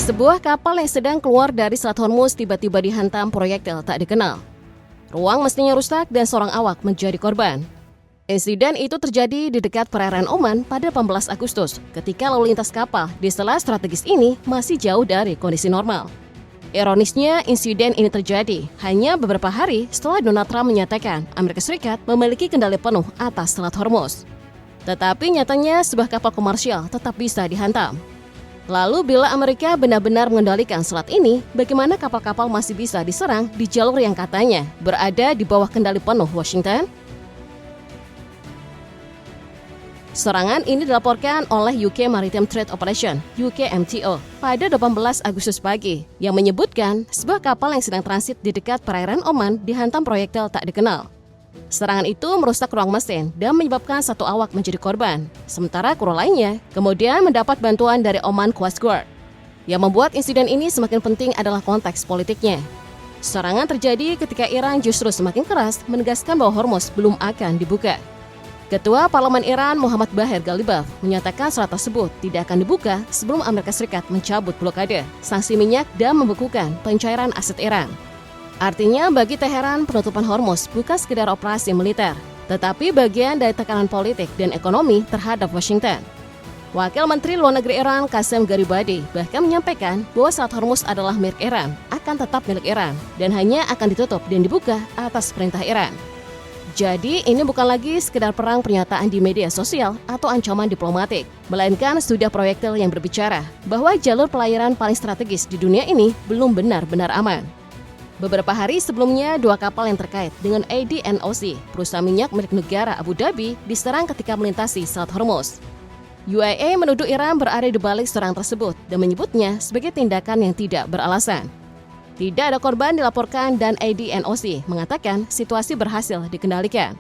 Sebuah kapal yang sedang keluar dari Selat Hormuz tiba-tiba dihantam proyektil tak dikenal. Ruang mesinnya rusak dan seorang awak menjadi korban. Insiden itu terjadi di dekat perairan Oman pada 18 Agustus ketika lalu lintas kapal di selat strategis ini masih jauh dari kondisi normal. Ironisnya, insiden ini terjadi hanya beberapa hari setelah Donald Trump menyatakan Amerika Serikat memiliki kendali penuh atas Selat Hormuz. Tetapi nyatanya sebuah kapal komersial tetap bisa dihantam. Lalu bila Amerika benar-benar mengendalikan selat ini, bagaimana kapal-kapal masih bisa diserang di jalur yang katanya berada di bawah kendali penuh Washington? Serangan ini dilaporkan oleh UK Maritime Trade Operation (UKMTO) pada 18 Agustus pagi, yang menyebutkan sebuah kapal yang sedang transit di dekat perairan Oman dihantam proyektil tak dikenal. Serangan itu merusak ruang mesin dan menyebabkan satu awak menjadi korban, sementara kru lainnya kemudian mendapat bantuan dari Oman Coast Guard. Yang membuat insiden ini semakin penting adalah konteks politiknya. Serangan terjadi ketika Iran justru semakin keras menegaskan bahwa Hormuz belum akan dibuka. Ketua Parlemen Iran Muhammad Bagher Ghalibaf menyatakan selat tersebut tidak akan dibuka sebelum Amerika Serikat mencabut blokade, sanksi minyak dan membekukan pencairan aset Iran. Artinya bagi Teheran penutupan Hormuz bukan sekedar operasi militer, tetapi bagian dari tekanan politik dan ekonomi terhadap Washington. Wakil Menteri Luar Negeri Iran Qasem Gharibabadi bahkan menyampaikan bahwa Selat Hormuz adalah milik Iran, akan tetap milik Iran, dan hanya akan ditutup dan dibuka atas perintah Iran. Jadi ini bukan lagi sekedar perang pernyataan di media sosial atau ancaman diplomatik, melainkan sudah proyektil yang berbicara bahwa jalur pelayaran paling strategis di dunia ini belum benar-benar aman. Beberapa hari sebelumnya, dua kapal yang terkait dengan ADNOC, perusahaan minyak milik negara Abu Dhabi, diserang ketika melintasi Selat Hormuz. UAE menuduh Iran berada di balik serangan tersebut dan menyebutnya sebagai tindakan yang tidak beralasan. Tidak ada korban dilaporkan dan ADNOC mengatakan situasi berhasil dikendalikan.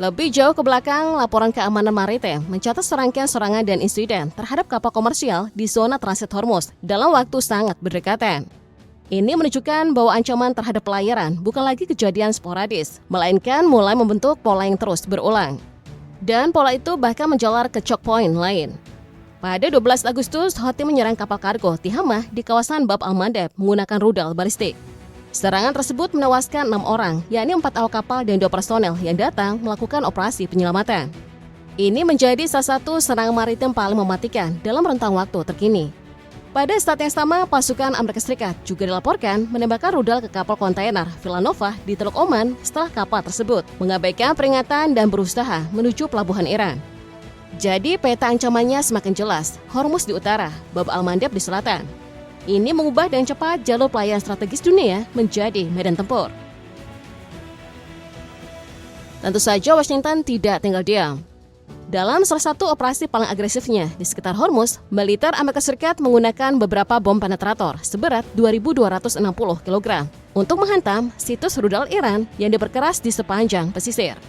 Lebih jauh ke belakang, laporan keamanan maritim mencatat serangkaian serangan dan insiden terhadap kapal komersial di zona transit Hormuz dalam waktu sangat berdekatan. Ini menunjukkan bahwa ancaman terhadap pelayaran bukan lagi kejadian sporadis, melainkan mulai membentuk pola yang terus berulang. Dan pola itu bahkan menjalar ke choke point lain. Pada 12 Agustus, Houthi menyerang kapal kargo Tihamah di kawasan Bab al-Mandeb menggunakan rudal balistik. Serangan tersebut menewaskan 6 orang, yakni 4 awak kapal dan 2 personel yang datang melakukan operasi penyelamatan. Ini menjadi salah satu serangan maritim paling mematikan dalam rentang waktu terkini. Pada saat yang sama, pasukan Amerika Serikat juga dilaporkan menembakkan rudal ke kapal kontainer Villanova di Teluk Oman setelah kapal tersebut mengabaikan peringatan dan berusaha menuju pelabuhan Iran. Jadi peta ancamannya semakin jelas, Hormuz di utara, Bab al-Mandeb di selatan. Ini mengubah dengan cepat jalur pelayaran strategis dunia menjadi medan tempur. Tentu saja Washington tidak tinggal diam. Dalam salah satu operasi paling agresifnya di sekitar Hormuz, militer Amerika Serikat menggunakan beberapa bom penetrator seberat 2.260 kg untuk menghantam situs rudal Iran yang diperkeras di sepanjang pesisir.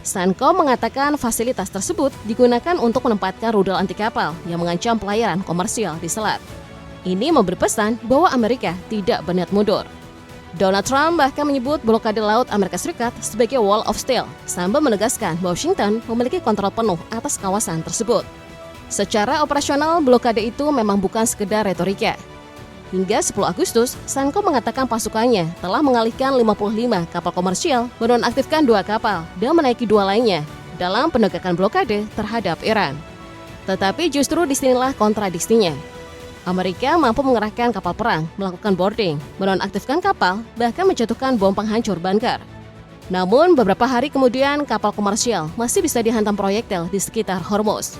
Sanko mengatakan fasilitas tersebut digunakan untuk menempatkan rudal anti kapal yang mengancam pelayaran komersial di selat. Ini memberi pesan bahwa Amerika tidak berniat mundur. Donald Trump bahkan menyebut blokade laut Amerika Serikat sebagai wall of steel, sambil menegaskan bahwa Washington memiliki kontrol penuh atas kawasan tersebut. Secara operasional, blokade itu memang bukan sekedar retorika. Hingga 10 Agustus, Sanko mengatakan pasukannya telah mengalihkan 55 kapal komersial, menonaktifkan 2 kapal, dan menaiki 2 lainnya dalam penegakan blokade terhadap Iran. Tetapi justru disinilah kontradiksinya. Amerika mampu mengerahkan kapal perang, melakukan boarding, menonaktifkan kapal, bahkan menjatuhkan bom penghancur bunker. Namun beberapa hari kemudian kapal komersial masih bisa dihantam proyektil di sekitar Hormuz.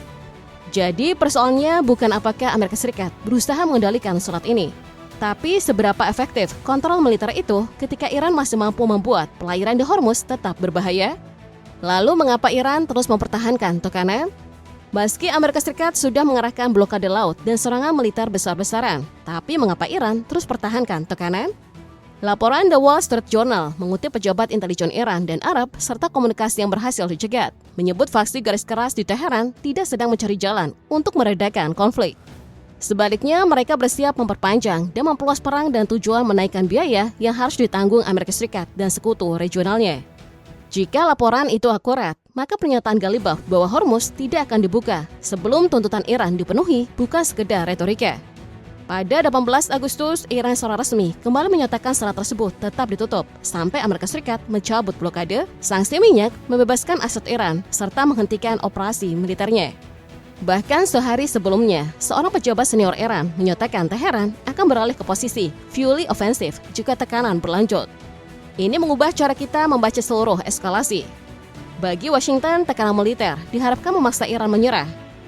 Jadi persoalannya bukan apakah Amerika Serikat berusaha mengendalikan selat ini, tapi seberapa efektif kontrol militer itu ketika Iran masih mampu membuat pelayaran di Hormuz tetap berbahaya? Lalu mengapa Iran terus mempertahankan tekanan? Meski Amerika Serikat sudah mengarahkan blokade laut dan serangan militer besar-besaran, tapi mengapa Iran terus pertahankan tekanan? Laporan The Wall Street Journal mengutip pejabat intelijen Iran dan Arab serta komunikasi yang berhasil dicegat, menyebut faksi garis keras di Teheran tidak sedang mencari jalan untuk meredakan konflik. Sebaliknya, mereka bersiap memperpanjang dan memperluas perang dan tujuan menaikkan biaya yang harus ditanggung Amerika Serikat dan sekutu regionalnya. Jika laporan itu akurat, maka pernyataan Ghalibaf bahwa Hormuz tidak akan dibuka sebelum tuntutan Iran dipenuhi bukan sekedar retorika. Pada 18 Agustus, Iran secara resmi kembali menyatakan selat tersebut tetap ditutup sampai Amerika Serikat mencabut blokade, sanksi minyak, membebaskan aset Iran, serta menghentikan operasi militernya. Bahkan sehari sebelumnya, seorang pejabat senior Iran menyatakan Teheran akan beralih ke posisi fully offensive jika tekanan berlanjut. Ini mengubah cara kita membaca seluruh eskalasi. Bagi Washington, tekanan militer diharapkan memaksa Iran menyerah.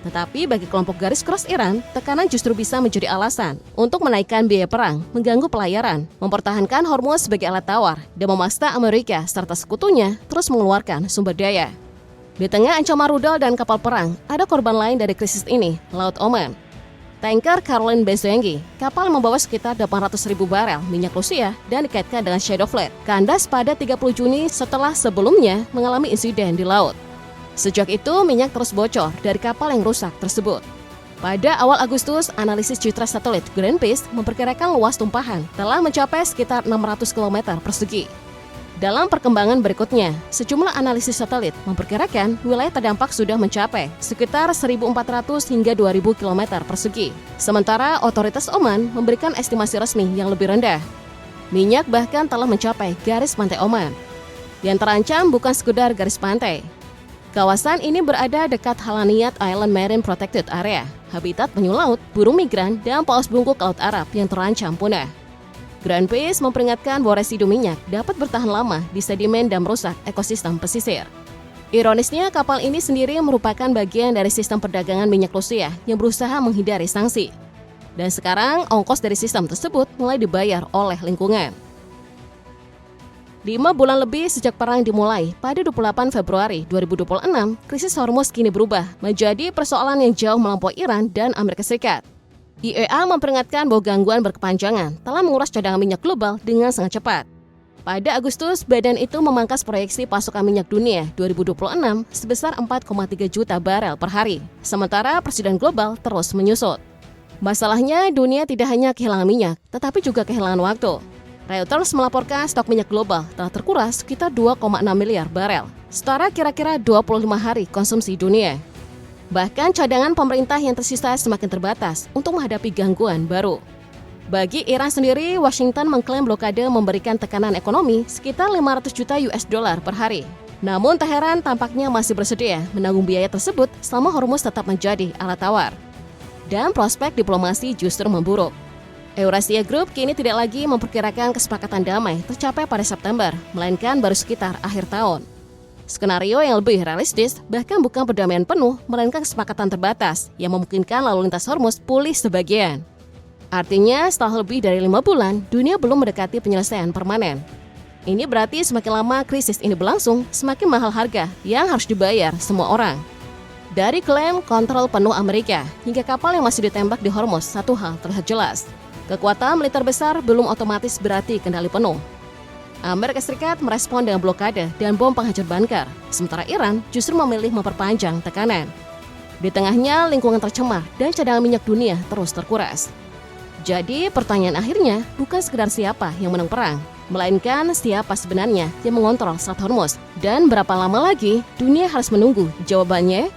Tetapi bagi kelompok garis keras Iran, tekanan justru bisa menjadi alasan untuk menaikkan biaya perang, mengganggu pelayaran, mempertahankan Hormuz sebagai alat tawar, dan memaksa Amerika serta sekutunya terus mengeluarkan sumber daya. Di tengah ancaman rudal dan kapal perang, ada korban lain dari krisis ini, Laut Oman. Tanker Caroline Benzoenghi, kapal yang membawa sekitar 800.000 barel minyak Rusia dan dikaitkan dengan Shadow Fleet, kandas pada 30 Juni setelah sebelumnya mengalami insiden di laut. Sejak itu, minyak terus bocor dari kapal yang rusak tersebut. Pada awal Agustus, analisis citra satelit Greenpeace memperkirakan luas tumpahan telah mencapai sekitar 600 km persegi. Dalam perkembangan berikutnya, sejumlah analisis satelit memperkirakan wilayah terdampak sudah mencapai sekitar 1.400 hingga 2.000 km persegi. Sementara otoritas Oman memberikan estimasi resmi yang lebih rendah. Minyak bahkan telah mencapai garis pantai Oman. Yang terancam bukan sekedar garis pantai. Kawasan ini berada dekat Halaniyat Island Marine Protected Area, habitat penyu laut, burung migran, dan paus bungkuk laut Arab yang terancam punah. Greenpeace memperingatkan bahwa residu minyak dapat bertahan lama di sedimen dan merusak ekosistem pesisir. Ironisnya, kapal ini sendiri merupakan bagian dari sistem perdagangan minyak Rusia yang berusaha menghindari sanksi. Dan sekarang, ongkos dari sistem tersebut mulai dibayar oleh lingkungan. 5 bulan lebih sejak perang dimulai, pada 28 Februari 2026, krisis Hormuz kini berubah menjadi persoalan yang jauh melampaui Iran dan Amerika Serikat. IEA memperingatkan bahwa gangguan berkepanjangan telah menguras cadangan minyak global dengan sangat cepat. Pada Agustus, badan itu memangkas proyeksi pasokan minyak dunia 2026 sebesar 4,3 juta barel per hari, sementara persediaan global terus menyusut. Masalahnya, dunia tidak hanya kehilangan minyak, tetapi juga kehilangan waktu. Reuters melaporkan stok minyak global telah terkuras sekitar 2,6 miliar barel, setara kira-kira 25 hari konsumsi dunia. Bahkan cadangan pemerintah yang tersisa semakin terbatas untuk menghadapi gangguan baru. Bagi Iran sendiri, Washington mengklaim blokade memberikan tekanan ekonomi sekitar 500 juta US dollar per hari. Namun Teheran tampaknya masih bersedia menanggung biaya tersebut selama Hormuz tetap menjadi alat tawar. Dan prospek diplomasi justru memburuk. Eurasia Group kini tidak lagi memperkirakan kesepakatan damai tercapai pada September, melainkan baru sekitar akhir tahun. Skenario yang lebih realistis bahkan bukan perdamaian penuh, melainkan kesepakatan terbatas yang memungkinkan lalu lintas Hormuz pulih sebagian. Artinya, setelah lebih dari 5 bulan, dunia belum mendekati penyelesaian permanen. Ini berarti semakin lama krisis ini berlangsung, semakin mahal harga yang harus dibayar semua orang. Dari klaim kontrol penuh Amerika hingga kapal yang masih ditembak di Hormuz, satu hal terlihat jelas. Kekuatan militer besar belum otomatis berarti kendali penuh. Amerika Serikat merespon dengan blokade dan bom penghancur bunker, sementara Iran justru memilih memperpanjang tekanan. Di tengahnya, lingkungan tercemar dan cadangan minyak dunia terus terkuras. Jadi, pertanyaan akhirnya bukan sekedar siapa yang menang perang, melainkan siapa sebenarnya yang mengontrol Selat Hormuz dan berapa lama lagi dunia harus menunggu jawabannya.